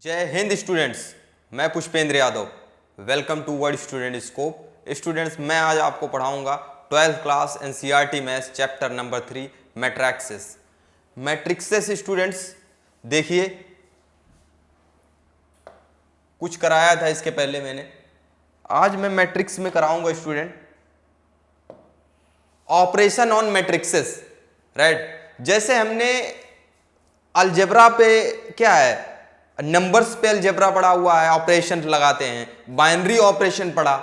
जय हिंद स्टूडेंट्स, मैं Pushpendra Yadav. Welcome to word student scope. Students, मैं आज आपको पढ़ाऊंगा 12th class NCERT maths chapter number 3 matrices. Matrices students देखिए, कुछ कराया था इसके पहले मैंने, आज मैं मैट्रिक्स में कराऊंगा student operation on matrixes. Right, जैसे हमने अलजेब्रा पे क्या है, नंबर्स पे अलजेब्रा पढ़ा हुआ है, ऑपरेशन लगाते हैं, बाइनरी ऑपरेशन पढ़ा,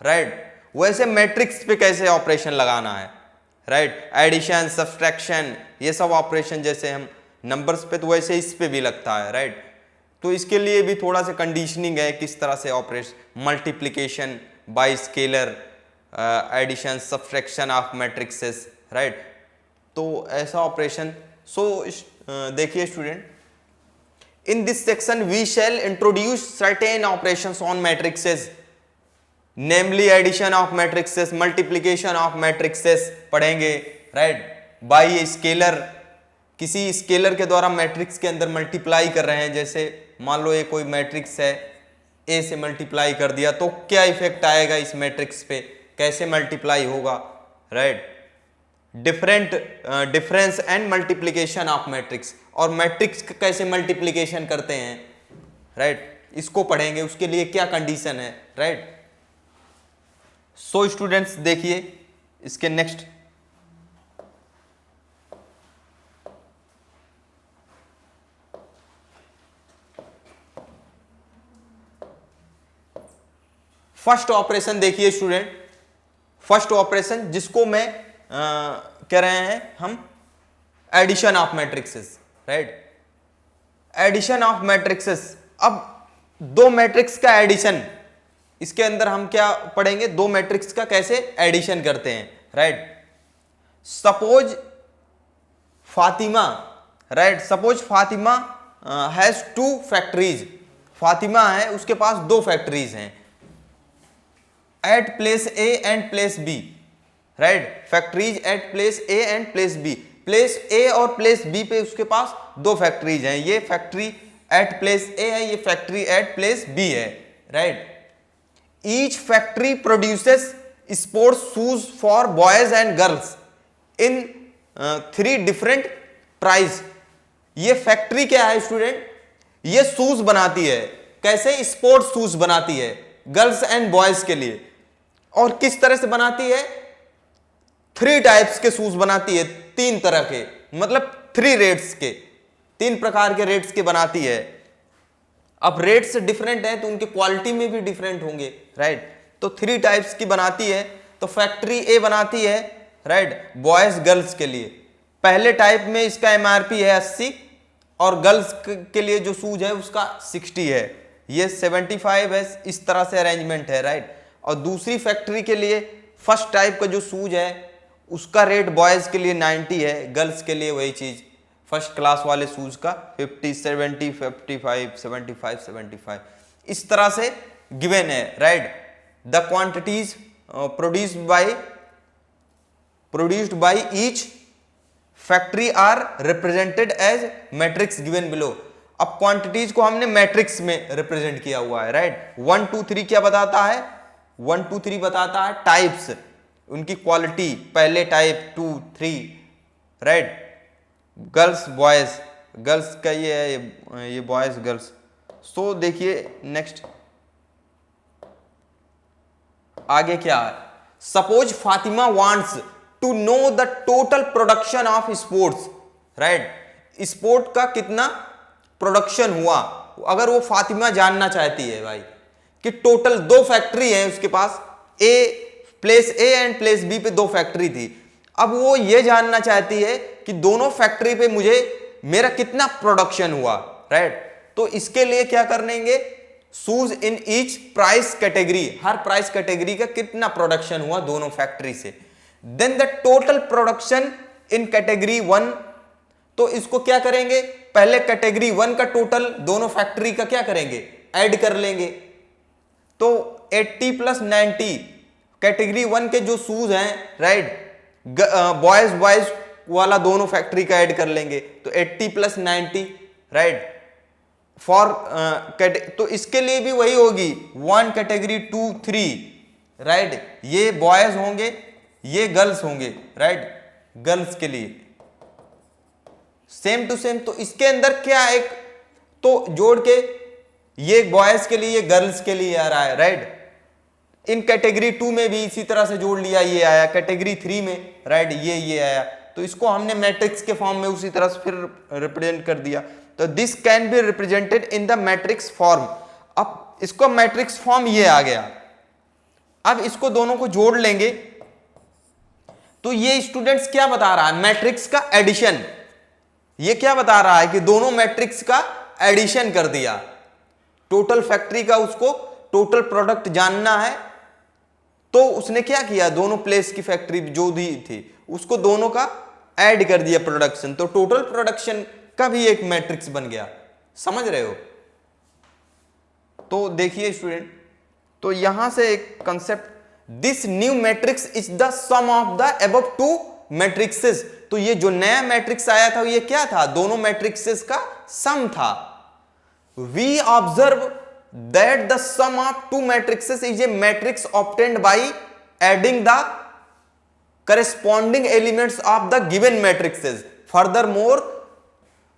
राइट, वैसे मैट्रिक्स पे कैसे ऑपरेशन लगाना है, राइट, एडिशन, सब्सट्रैक्शन, ये सब ऑपरेशन जैसे हम नंबर्स पे, तो वैसे इस पे भी लगता है, राइट। तो इसके लिए भी थोड़ा सा कंडीशनिंग है, किस तरह से operation, multiplication by scalar, addition, subtraction of matrices, right. तो ऐसा ऑपरेशन। सो देखिए student, in this section we shall introduce certain operations on matrices, namely addition of matrices, multiplication of matrices पढ़ेंगे, right, by scalar, किसी scalar के द्वारा matrix के अंदर multiply कर रहे हैं। जैसे मान लो ये कोई मैट्रिक्स है, ए से मल्टीप्लाई कर दिया तो क्या इफेक्ट आएगा इस मैट्रिक्स पे, कैसे मल्टीप्लाई होगा, right. Difference and multiplication of matrix, और मैट्रिक्स का कैसे मल्टीप्लिकेशन करते हैं, राइट, इसको पढ़ेंगे। उसके लिए क्या कंडीशन है, राइट। सो स्टूडेंट्स देखिए इसके नेक्स्ट, फर्स्ट ऑपरेशन देखिए स्टूडेंट, फर्स्ट ऑपरेशन जिसको मैं कह रहे हैं हम addition of matrices, right, addition of matrices. अब दो मैट्रिक्स का एडिशन, इसके अंदर हम क्या पढ़ेंगे, दो मैट्रिक्स का कैसे एडिशन करते हैं, right. Suppose Fatima, right, suppose Fatima has two factories, Fatima है उसके पास दो फैक्टरीज हैं, at place A and place B, right, factories at place A and place B. Place A और प्लेस बी पे उसके पास दो फैक्टरीज हैं, ये फैक्ट्री एट प्लेस ए है, ये फैक्ट्री एट प्लेस बी है, right. Each factory produces sports shoes for boys and girls in 3 different price. ये फैक्ट्री क्या है स्टूडेंट, ये शूज बनाती है, कैसे, स्पोर्ट्स शूज बनाती है गर्ल्स एंड बॉयज के लिए। और किस तरह से बनाती है, 3 टाइप्स के शूज बनाती है, 3 तरह के, मतलब 3 रेट्स के, 3 प्रकार के रेट्स के बनाती है। अब रेट्स डिफरेंट हैं तो उनके क्वालिटी में भी डिफरेंट होंगे, राइट। तो 3 टाइप्स की बनाती है। तो फैक्ट्री ए बनाती है, राइट, बॉयज गर्ल्स के लिए। पहले टाइप में इसका एमआरपी है 80 और गर्ल्स के लिए जो शूज है उसका 60 है, ये 75 है। इस तरह से अरेंजमेंट है, राइट। और दूसरी फैक्ट्री के लिए फर्स्ट टाइप का जो शूज है उसका रेट बॉयज के लिए 90 है, गर्ल्स के लिए वही चीज फर्स्ट क्लास वाले शूज का 50, 70, 55, 75, 75, इस तरह से गिवन है, right. The quantities produced by each factory are represented as matrix given below. अब क्वांटिटीज को हमने मैट्रिक्स में रिप्रेजेंट किया हुआ है, राइट। 1 2 3 क्या बताता है, 1 2 3 बताता है टाइप्स, उनकी क्वालिटी, पहले type 2 3, right, girls boys, girls का ये है, ये बॉयज गर्ल्स। सो देखिए नेक्स्ट आगे क्या है, suppose Fatima wants to know the total production of sports, right, sport का कितना प्रोडक्शन हुआ, अगर वो फातिमा जानना चाहती है भाई कि टोटल 2 फैक्ट्री है उसके पास, A place A and place B पे 2 फैक्ट्री थी। अब वो ये जानना चाहती है कि दोनों फैक्ट्री पे मुझे मेरा कितना प्रोडक्शन हुआ, राइट। तो इसके लिए क्या करेंगे, shoes in each price category, हर प्राइस कैटेगरी का कितना प्रोडक्शन हुआ दोनों फैक्ट्री से। Then the total production in category 1, तो इसको क्या करेंगे, पहले कैटेगरी 1 का टोटल दोनों फैक्ट्री का क्या करेंगे, ऐड कर लेंगे। तो 80 + 90 कैटेगरी 1 के जो शूज हैं, राइट, बॉयज वाला दोनों फैक्ट्री का ऐड कर लेंगे, तो 80 + 90, राइट, फॉर तो इसके लिए भी वही होगी, 1 कैटेगरी 2 3, राइट। ये बॉयज होंगे, ये गर्ल्स होंगे, राइट, गर्ल्स के लिए सेम टू सेम। तो इसके अंदर क्या एक तो जोड़ के ये बॉयज के लिए, ये गर्ल्स के लिए आ रहा है, राइट। इन कैटेगरी 2 में भी इसी तरह से जोड़ लिया, ये आया कैटेगरी 3 में, राइट, ये आया। तो इसको हमने मैट्रिक्स के फॉर्म में उसी तरह से फिर रिप्रेजेंट कर दिया। तो this can be represented in the matrix form. अब इसको मैट्रिक्स फॉर्म ये आ गया। अब इसको दोनों को जोड़ लेंगे तो ये स्टूडेंट्स क्या बता रहा है, मैट्रिक्स का एडिशन। ये क्या बता रहा है कि दोनों मैट्रिक्स का एडिशन कर दिया, टोटल फैक्टरी का उसको टोटल प्रोडक्ट जानना है। तो उसने क्या किया, दोनों प्लेस की फैक्ट्री जो दी थी उसको दोनों का ऐड कर दिया प्रोडक्शन, तो टोटल प्रोडक्शन का भी एक मैट्रिक्स बन गया। समझ रहे हो? तो देखिए स्टूडेंट, तो यहां से एक concept, this new matrix is the sum of the above two matrices. तो ये जो नया मैट्रिक्स आया था ये क्या था, दोनों मैट्रिक्सेस का सम था। We observe that the sum of two matrices is a matrix obtained by adding the corresponding elements of the given matrices. Furthermore,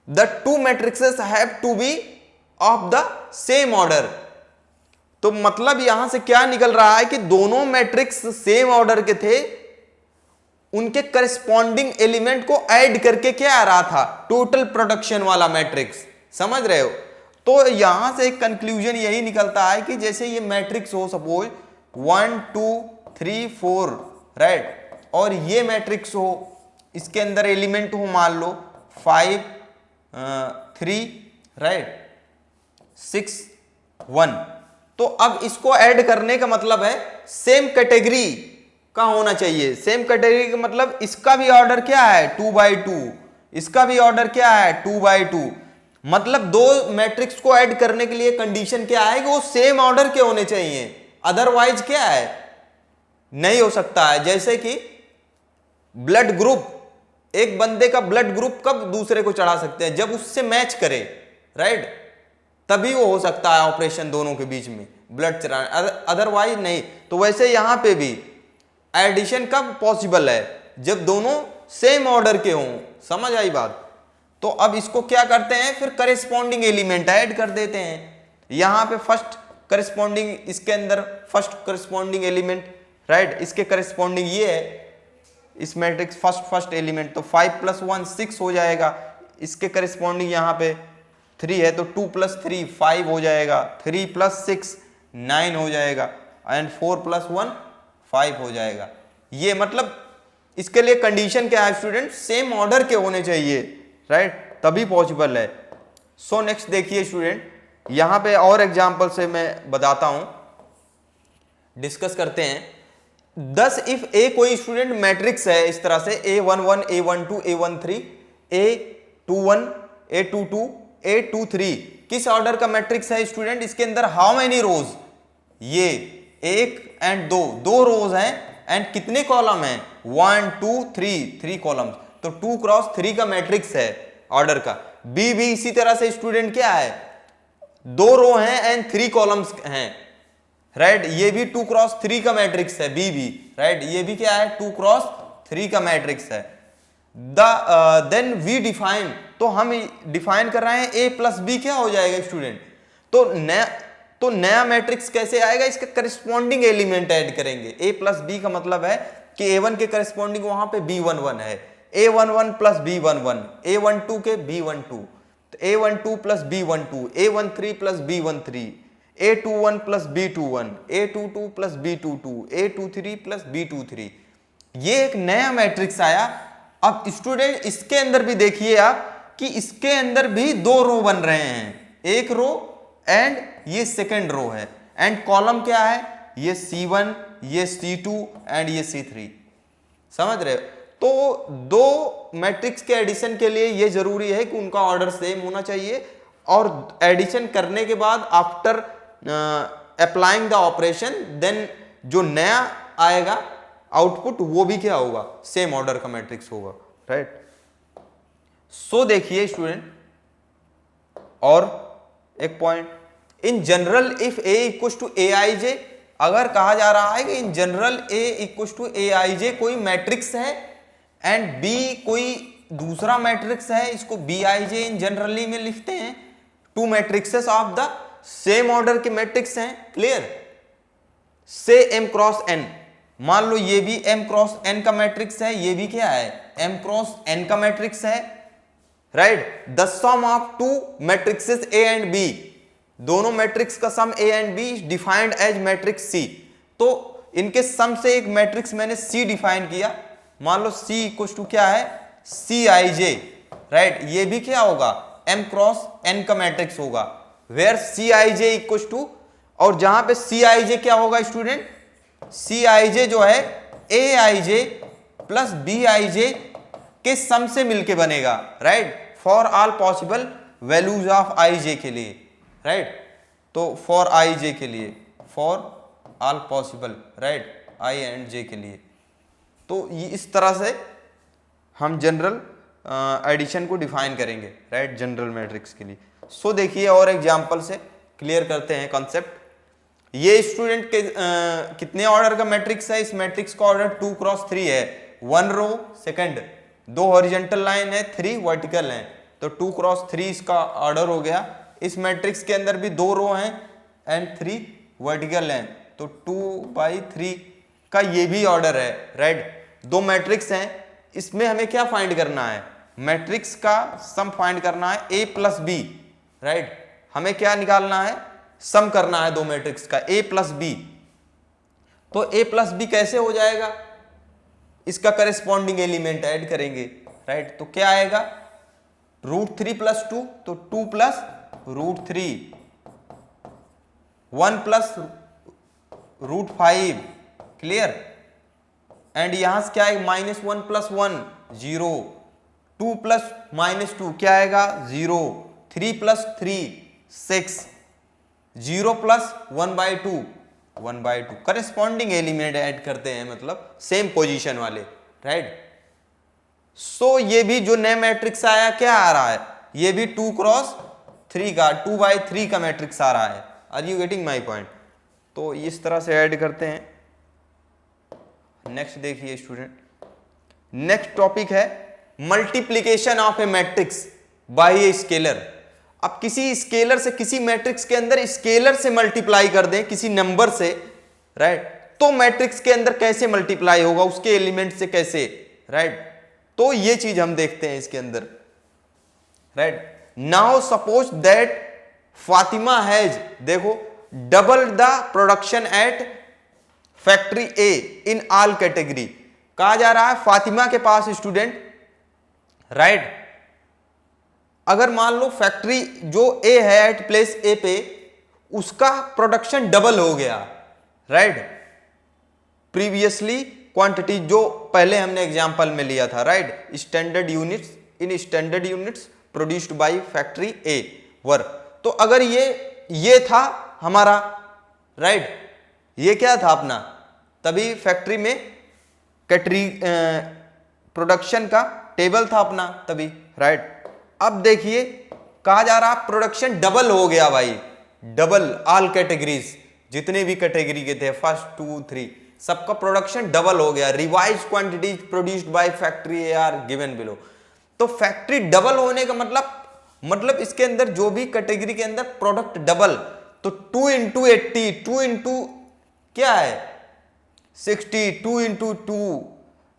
the two matrices have to be of the same order. तो मतलब यहां से क्या निकल रहा है कि दोनों मैट्रिक्स सेम ऑर्डर के थे, उनके करस्पॉन्डिंग एलिमेंट को ऐड करके क्या आ रहा था, टोटल प्रोडक्शन वाला मैट्रिक्स। समझ रहे हो? तो यहां से एक कंक्लूजन यही निकलता है कि जैसे ये मैट्रिक्स हो, सपोज 1 2 3 4, राइट, और ये मैट्रिक्स हो, इसके अंदर एलिमेंट हो मान लो 5 3, राइट, 6 1। तो अब इसको ऐड करने का मतलब है सेम कैटेगरी का होना चाहिए। सेम कैटेगरी का मतलब इसका भी ऑर्डर क्या है, 2/2, इसका भी ऑर्डर क्या है, 2/2। मतलब दो मैट्रिक्स को ऐड करने के लिए कंडीशन क्या है कि वो सेम ऑर्डर के होने चाहिए, अदरवाइज क्या है, नहीं हो सकता है। जैसे कि ब्लड ग्रुप, एक बंदे का ब्लड ग्रुप कब दूसरे को चढ़ा सकते हैं, जब उससे मैच करे, राइट, तभी वो हो सकता है ऑपरेशन दोनों के बीच में ब्लड चढ़ाना, अदरवाइज नहीं। तो वैसे यहां पे भी एडिशन कब पॉसिबल है, जब दोनों सेम ऑर्डर के हों। समझ आई बात? तो अब इसको क्या करते हैं, फिर करेस्पॉन्डिंग एलिमेंट ऐड कर देते हैं। यहां पे फर्स्ट करेस्पॉन्डिंग, इसके अंदर फर्स्ट करेस्पॉन्डिंग एलिमेंट, राइट, इसके करेस्पॉन्डिंग ये है, इस मैट्रिक्स फर्स्ट एलिमेंट, तो 5 + 1 6 हो जाएगा। इसके करेस्पॉन्डिंग यहाँ पे 3 है, तो 2 + 3 5 हो जाएगा, 3 + 6 9 हो जाएगा, एंड 4 + 1 5 हो जाएगा। ये मतलब इसके लिए कंडीशन क्या है स्टूडेंट, सेम ऑर्डर के होने चाहिए, राइट, तभी पॉसिबल है। सो नेक्स्ट देखिए स्टूडेंट, यहाँ पे और एग्जाम्पल से मैं बताता हूँ, डिस्कस करते हैं। 10 इफ ए कोई स्टूडेंट मैट्रिक्स है इस तरह से A11 A12 A13 A21 A22 A23, किस ऑर्डर का मैट्रिक्स है स्टूडेंट, इसके अंदर हाउ मेनी रोज, ये 1 और 2 रोज हैं, एंड कितने कॉलम हैं, 1 2 3 कॉलम्स। तो 2 × 3 का मैट्रिक्स है ऑर्डर का। बी भी इसी तरह से स्टूडेंट क्या है, 2 रो हैं एंड 3 कॉलम्स हैं, राइट, ये भी 2 × 3 का मैट्रिक्स है, बी भी, राइट, ये भी क्या है, 2 × 3 का मैट्रिक्स है। देन वी डिफाइन, तो हम डिफाइन कर रहे हैं A + B क्या हो जाएगा स्टूडेंट, तो नया मैट्रिक्स कैसे आएगा, इसका करस्पॉन्डिंग एलिमेंट ऐड करेंगे। A + B का मतलब है कि A1 के करस्पॉन्डिंग वहां पे B11 है, A11 + B11, A12 के B12, तो A12 + B12, A13 + B13, A21 + B21, A22 + B22, A23 + B23। ये एक नया मैट्रिक्स आया। अब स्टूडेंट इसके अंदर भी देखिए आप कि इसके अंदर भी 2 रो बन रहे हैं, एक रो एंड ये सेकेंड रो है, एंड कॉलम क्या है, ये C1, ये C2 एंड ये C3। समझ रहे हो? तो दो मैट्रिक्स के एडिशन के लिए ये जरूरी है कि उनका ऑर्डर सेम होना चाहिए, और एडिशन करने के बाद after applying the operation, then जो नया आएगा आउटपुट वो भी क्या होगा, सेम ऑर्डर का मैट्रिक्स होगा, राइट। सो देखिए स्टूडेंट, और एक point. In general if A equal to A I J, अगर कहा जा रहा है कि in general A equal to A I J कोई मैट्रिक्स है एंड बी कोई दूसरा मैट्रिक्स है, इसको B I J in generally में लिखते हैं। Two matrices of the same order के मैट्रिक्स हैं, clear. Say m cross n, मान लो ये भी m क्रॉस n का मैट्रिक्स है, ये भी क्या है m क्रॉस n का मैट्रिक्स है, right. The sum of two matrices a and b, दोनों मैट्रिक्स का sum a and b defined as matrix C। तो इनके सम से एक मैट्रिक्स मैंने C डिफाइन किया, मान लो C इक्वल टू क्या है Cij, राइट। ये भी क्या होगा m क्रॉस n का मैट्रिक्स होगा, वेयर Cij इक्वल टू, और जहां पे Cij क्या होगा स्टूडेंट, Cij जो है Aij प्लस Bij के सम से मिलके बनेगा, right, for all possible values of Ij के लिए, राइट। तो फॉर Ij के लिए, for all possible, right, I and J के लिए। तो ये इस तरह से हम जनरल एडिशन को डिफाइन करेंगे, राइट, जनरल मैट्रिक्स के लिए। सो देखिए और एग्जांपल से क्लियर करते हैं कॉन्सेप्ट। ये स्टूडेंट के कितने ऑर्डर का मैट्रिक्स है, इस मैट्रिक्स का ऑर्डर 2 क्रॉस 3 है, 1 रो सेकंड, 2 हॉरिजॉन्टल लाइन है, 3 वर्टिकल हैं, तो 2 क्रॉस 3 इसका ऑर्डर हो गया। इस मैट्रिक्स के अंदर भी 2 रो हैं एंड 3 वर्टिकल हैं, तो 2/3 का ये भी ऑर्डर है, राइट। 2 मैट्रिक्स हैं, इसमें हमें क्या फाइंड करना है, मैट्रिक्स का सम फाइंड करना है a प्लस बी, राइट। हमें क्या निकालना है, सम करना है 2 मैट्रिक्स का a प्लस बी। तो a प्लस बी कैसे हो जाएगा, इसका करेस्पॉन्डिंग एलिमेंट ऐड करेंगे, राइट। तो क्या आएगा √3 प्लस 2, तो 2 प्लस √3, 1 प्लस √5, क्लियर। एंड यहां से क्या आएगा -1 प्लस 1 0, 2 प्लस -2 क्या आएगा 0, 3 plus 3 6, 0 plus 1/2 1/2, corresponding element add करते हैं, मतलब सेम पोजीशन वाले, राइट। सो ये भी जो नया मैट्रिक्स आया क्या आ रहा है, ये भी 2 क्रॉस 3 का 2/3 का मैट्रिक्स आ रहा है। Are you getting my point. तो इस तरह से ऐड करते हैं। नेक्स्ट देखिए स्टूडेंट, नेक्स्ट टॉपिक है multiplication of a matrix by a scalar. अब किसी स्केलर से किसी मैट्रिक्स के अंदर स्केलर से मल्टीप्लाई कर दें किसी नंबर से, राइट, तो मैट्रिक्स के अंदर कैसे मल्टीप्लाई होगा, उसके एलिमेंट से कैसे, राइट। तो ये चीज हम देखते हैं इसके अंदर, right. Now suppose that Fatima has, देखो, double the production at factory A in all category. कहा जा रहा है फातिमा के पास स्टूडेंट, राइट, अगर मान लो फैक्ट्री जो ए है एट प्लेस ए पे, उसका प्रोडक्शन डबल हो गया, राइट, प्रीवियसली क्वांटिटी जो पहले हमने एग्जांपल में लिया था, right, standard units in standard units produced by factory A were. तो अगर ये था हमारा, राइट, ये क्या था अपना, तभी फैक्ट्री में कैटरी प्रोडक्शन का टेबल था अपना तभी, राइट। अब देखिए कहा जा रहा प्रोडक्शन डबल हो गया भाई, डबल, ऑल कैटेगरीज, जितने भी कैटेगरी के थे 1, 2, 3 सबका प्रोडक्शन डबल हो गया। Revise quantities produced by factory A R given below. तो फैक्ट्री डबल होने का मतलब इसके अंदर जो भी कैटेगरी के अंदर प्रोडक्ट डबल, तो 2 × 80, 2 × क्या है 60, 2 × 2,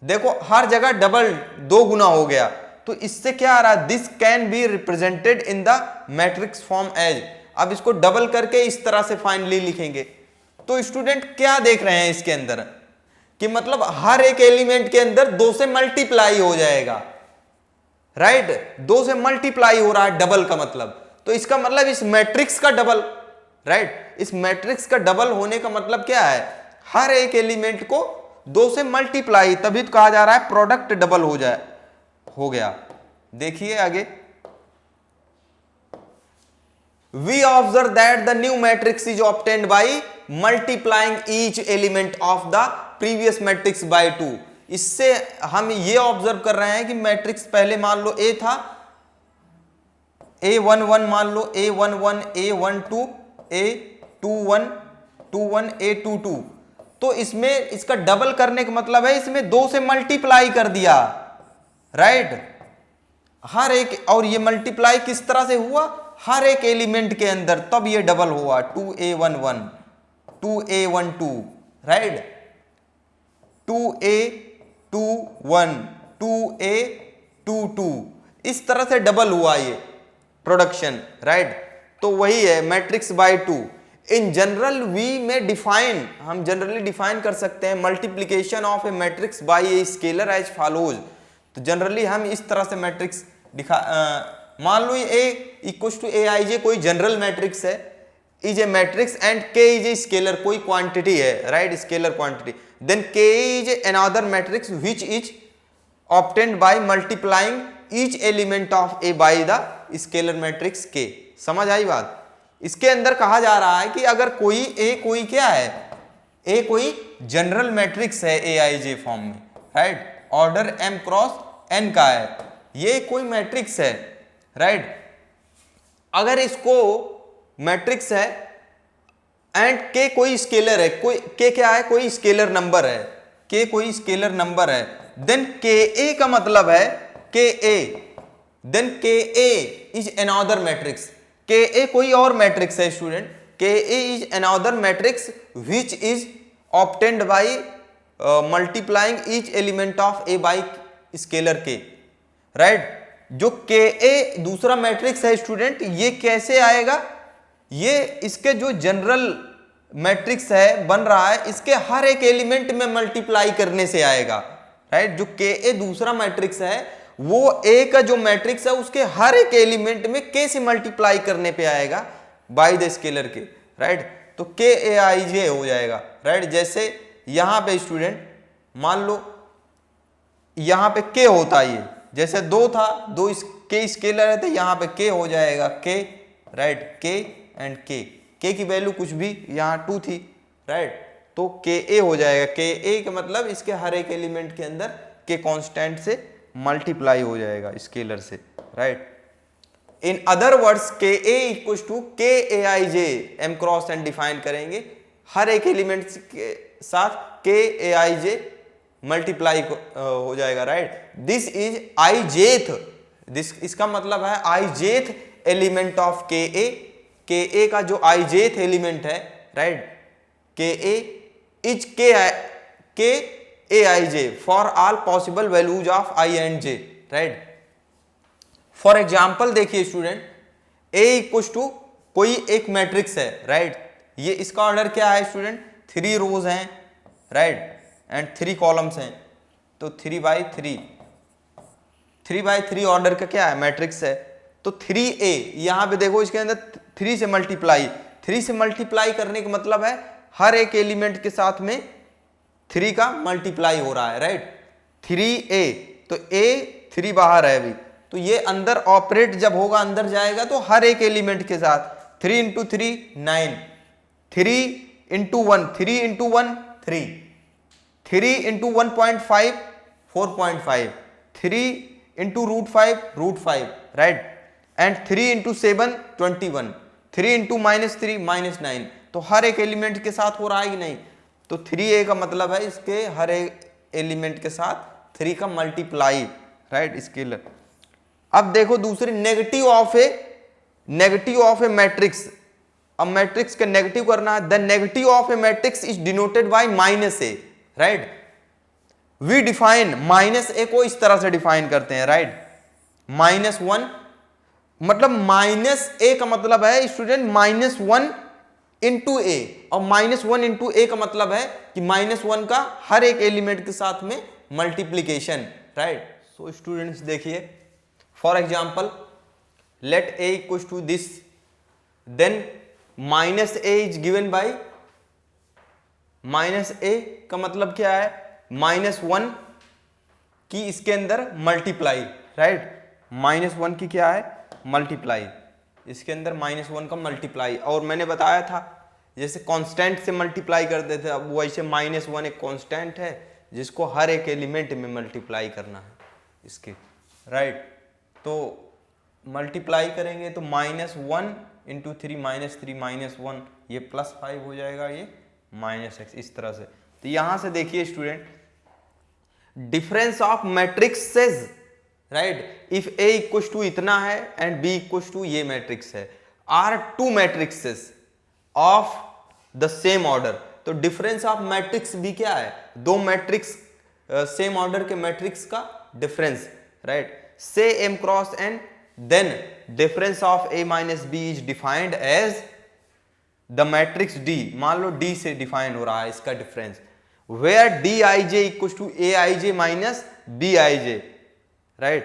देखो हर जगह डबल 2 गुना हो गया। तो इससे क्या आ रहा है, this can be represented in the matrix form as. अब इसको डबल करके इस तरह से फाइनली लिखेंगे। तो स्टूडेंट क्या देख रहे हैं इसके अंदर कि मतलब हर एक एलिमेंट के अंदर 2 से मल्टीप्लाई हो जाएगा, राइट, 2 से मल्टीप्लाई हो रहा है डबल का मतलब। तो इसका मतलब इस मैट्रिक्स का डबल, राइट, इस मैट्रिक्स का डबल होने का मतलब क्या है, हर एक एलिमेंट को 2 से मल्टीप्लाई, तभी तो कहा जा रहा है प्रोडक्ट डबल हो गया। देखिए आगे, we observe that the new matrix is obtained by multiplying each element of the previous matrix by 2। इससे हम ये ऑब्जर्व कर रहे हैं कि मैट्रिक्स पहले मान लो A था, A11 मान लो, A11, A12, A21, 21, A22, तो इसमें इसका डबल करने का मतलब है इसमें 2 से मल्टीप्लाई कर दिया, राइट। हर एक, और ये मल्टीप्लाई किस तरह से हुआ, हर एक एलिमेंट के अंदर, तब ये डबल हुआ 2A11, 2A12, right, 2A21, 2A22, इस तरह से डबल हुआ ये प्रोडक्शन, राइट। तो वही है matrix by 2। In general we में डिफाइन, हम जनरली डिफाइन कर सकते हैं multiplication of a matrix by a scalar as follows. तो जनरली हम इस तरह से मैट्रिक्स मान लो ए equal to A I J कोई जनरल मैट्रिक्स है, इज ए मैट्रिक्स एंड के इज ए स्केलर, कोई क्वांटिटी है, राइट, स्केलर क्वांटिटी, देन के is another matrix which is obtained by multiplying each element of A by the scalar matrix के। समझ आई बात। इसके अंदर कहा जा रहा है कि अगर कोई कोई क्या है, ए कोई जनरल मैट्रिक्स है ए आई जे फॉर्म में, right, order m cross n का है, ये कोई मैट्रिक्स है, राइट। अगर इसको मैट्रिक्स है एंड के कोई स्केलर है, कोई के क्या है, कोई स्केलर नंबर है, के कोई स्केलर नंबर है, देन के ए का मतलब है के ए, देन के ए इज अनदर मैट्रिक्स, के ए कोई और मैट्रिक्स है student, K A is another matrix which is obtained by multiplying each element of A by scalar K, right. जो के ए दूसरा मैट्रिक्स है स्टूडेंट, ये कैसे आएगा, ये इसके जो जनरल मैट्रिक्स है बन रहा है, इसके हर एक एलिमेंट में मल्टीप्लाई करने से आएगा, राइट। जो के ए दूसरा मैट्रिक्स है वो ए का जो मैट्रिक्स है उसके हर एक एलिमेंट में के से मल्टीप्लाई करने पे आएगा by the scalar K, right. तो के ए आई जे हो जाएगा, राइट। जैसे यहां पे स्टूडेंट मान लो यहां पे के होता है, ये जैसे 2 था, 2 के स्केलर है तो यहां पे के हो जाएगा के, राइट, के एंड के की वैल्यू कुछ भी यहाँ 2 थी, राइट, तो के ए हो जाएगा। के ए का मतलब इसके हर एक एलिमेंट के अंदर के कांस्टेंट से मल्टीप्लाई हो जाएगा स्केलर से, राइट। इन अदर वर्ड्स के ए इक्वल टू के A I J M cross N define करेंगे, हर एक एलिमेंट के साथ के ए आई जे मल्टीप्लाई हो जाएगा, राइट। दिस इज आई जेथ, दिस इसका मतलब है आई जेथ एलिमेंट ऑफ के ए का जो आई जेथ एलिमेंट है, राइट, के A is K A I J for all possible values of I and J, right. For example देखिए स्टूडेंट, ए इक्वल टू कोई एक मैट्रिक्स है, राइट, ये इसका ऑर्डर क्या है स्टूडेंट, 3 रोज हैं, राइट, एंड 3 कॉलम्स हैं, तो 3 by 3 ऑर्डर का क्या है मैट्रिक्स है। तो 3a यहां पे देखो इसके अंदर 3 से मल्टीप्लाई करने का मतलब है हर एक एलिमेंट के साथ में 3 का मल्टीप्लाई हो रहा है, राइट। 3a तो a 3 बाहर है अभी, तो ये अंदर ऑपरेट जब होगा, अंदर जाएगा तो हर एक एलिमेंट के साथ 3 × 3 9, 3 × 1 3 × 1 3, 3 × 1.5 4.5, 3 × √5 राइट, एंड 3 × 7 21, 3 × -3 -9, तो हर एक एलिमेंट के साथ हो रहा है कि नहीं। तो 3a का मतलब है इसके हर एक एलिमेंट के साथ 3 का मल्टीप्लाई, राइट, स्केलर। अब देखो दूसरी नेगेटिव ऑफ ए मैट्रिक्स। अब मैट्रिक्स के नेगेटिव करना है, the negative of a matrix is denoted by -a, right. We define -a को इस तरह से डिफाइन करते हैं, राइट, -1 मतलब -a का मतलब है स्टूडेंट -1 × a, और -1 × a का मतलब है कि -1 का हर एक एलिमेंट के साथ में मल्टीप्लीकेशन, राइट। सो स्टूडेंट्स देखिए, for example let a equal to this, then -a is given by -a का मतलब क्या है, -1 की इसके अंदर मल्टीप्लाई, राइट, -1 की क्या है मल्टीप्लाई, इसके अंदर -1 का मल्टीप्लाई। और मैंने बताया था जैसे कांस्टेंट से मल्टीप्लाई करते थे, अब वैसे -1 एक कांस्टेंट है जिसको हर एक एलिमेंट में मल्टीप्लाई करना है इसके, राइट। तो मल्टीप्लाई करेंगे तो -1 इंटू 3 -3 -1, ये +5 हो जाएगा, ये -x, इस तरह से। तो यहां से देखिए student, difference of matrices, right, if A equal to इतना है एंड B इक्वल टू ये मैट्रिक्स है, are two matrices of the same order. तो डिफरेंस ऑफ मैट्रिक्स भी क्या है, दो मैट्रिक्स सेम ऑर्डर के मैट्रिक्स का difference, right. Say M cross N, then difference of A minus B is defined as the matrix D, मान लो D से define हो रहा है इसका difference, where Dij equal to Aij minus Bij, right,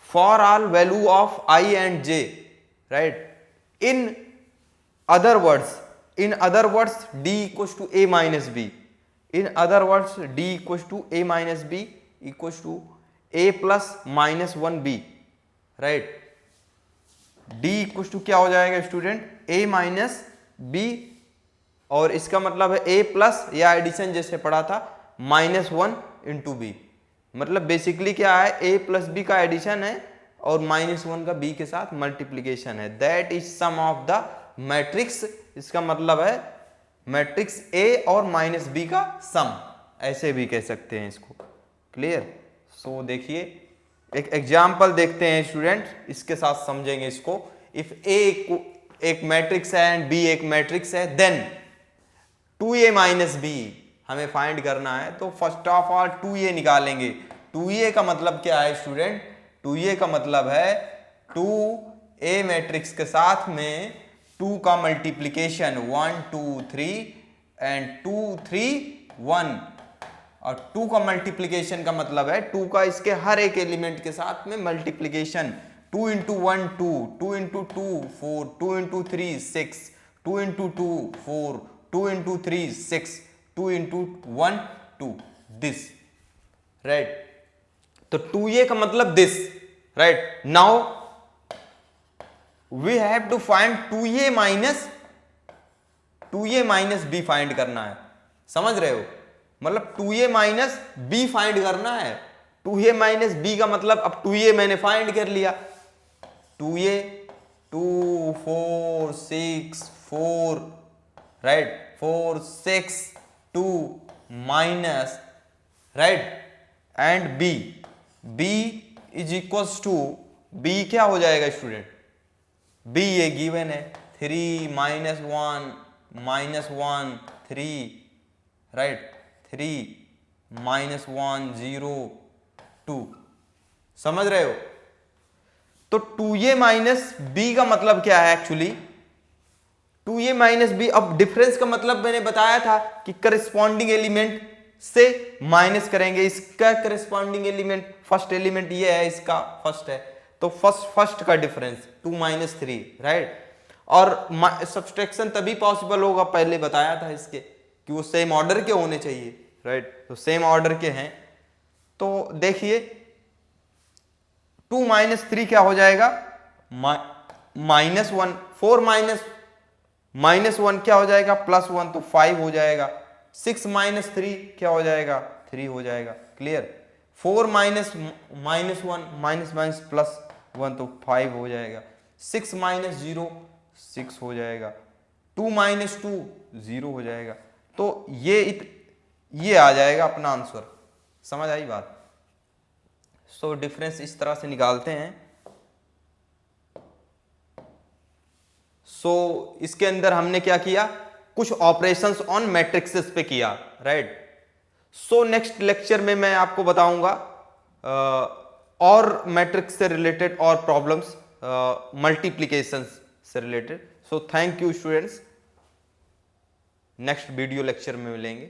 for all value of I and j, right, in other words D equals to A minus B, in other words D equals to A minus B equals to A plus minus 1B, right, D equals to क्या हो जाएगा student, A minus B, और इसका मतलब है A plus, या addition जैसे पढ़ा था, -1 इंटू B, मतलब बेसिकली क्या है, A प्लस B का एडिशन है और -1 का B के साथ मल्टीप्लीकेशन है, that is sum of the matrix. इसका मतलब है मैट्रिक्स A और -B का सम, ऐसे भी कह सकते हैं इसको, क्लियर। सो देखिए एक एग्जाम्पल देखते हैं स्टूडेंट, इसके साथ समझेंगे इसको। इफ A एक मैट्रिक्स है एंड B एक मैट्रिक्स है, देन 2A माइनस B हमें फाइंड करना है, तो फर्स्ट ऑफ ऑल 2A निकालेंगे। 2A का मतलब क्या है स्टूडेंट, 2A का मतलब है 2A मैट्रिक्स के साथ में 2 का मल्टीप्लीकेशन, 1 2 3 एंड 2 3 1, और 2 का मल्टीप्लीकेशन का मतलब है 2 का इसके हर एक एलिमेंट के साथ में multiplication, 2 into 1 2, 2 into 2 4, 2 into 3 6, 2 into 2 4, 2 into 3 6, 2 into 1 2, this, right. तो 2A का मतलब this, right. Now we have to find 2A minus B find करना है, समझ रहे हो, मतलब 2A माइनस B फाइंड करना है। 2A माइनस B का मतलब, अब 2A मैंने फाइंड कर लिया, 2A 2 4 6 4, right, 4 6 2 minus, right, and B is equals to, B क्या हो जाएगा स्टूडेंट, B ये गिवन है, 3 -1 3, राइट, 3 -1 0 2, समझ रहे हो। तो 2A माइनस B का मतलब क्या है एक्चुअली, 2A माइनस B, अब डिफरेंस का मतलब मैंने बताया था कि करस्पॉन्डिंग एलिमेंट से माइनस करेंगे, इसका करस्पॉन्डिंग एलिमेंट, फर्स्ट एलिमेंट ये है, इसका फर्स्ट है, तो फर्स्ट का डिफरेंस 2 -3, राइट। और सब्सट्रैक्शन तभी पॉसिबल होगा, पहले बताया था इसके, कि वो सेम ऑर्डर के होने चाहिए, राइट, तो सेम ऑर्डर के हैं। तो देखिए 2 -3 क्या हो जाएगा, -1, 4 -1 क्या हो जाएगा, +1, तो 5 हो जाएगा। 6 -3 क्या हो जाएगा, 3 हो जाएगा, क्लियर। 4 -1 +1 तो 5 हो जाएगा। 6 -0 6 हो जाएगा। 2 -2 0 हो जाएगा। तो ये आ जाएगा अपना आंसर, समझ आई बात। सो डिफरेंस इस तरह से निकालते हैं। सो इसके अंदर हमने क्या किया, कुछ ऑपरेशंस ऑन मैट्रिक्सेस पे किया, राइट। सो नेक्स्ट लेक्चर में मैं आपको बताऊंगा और मैट्रिक्स से रिलेटेड और प्रॉब्लम्स, मल्टीप्लिकेशंस से related. So thank you students, next video lecture में मिलेंगे।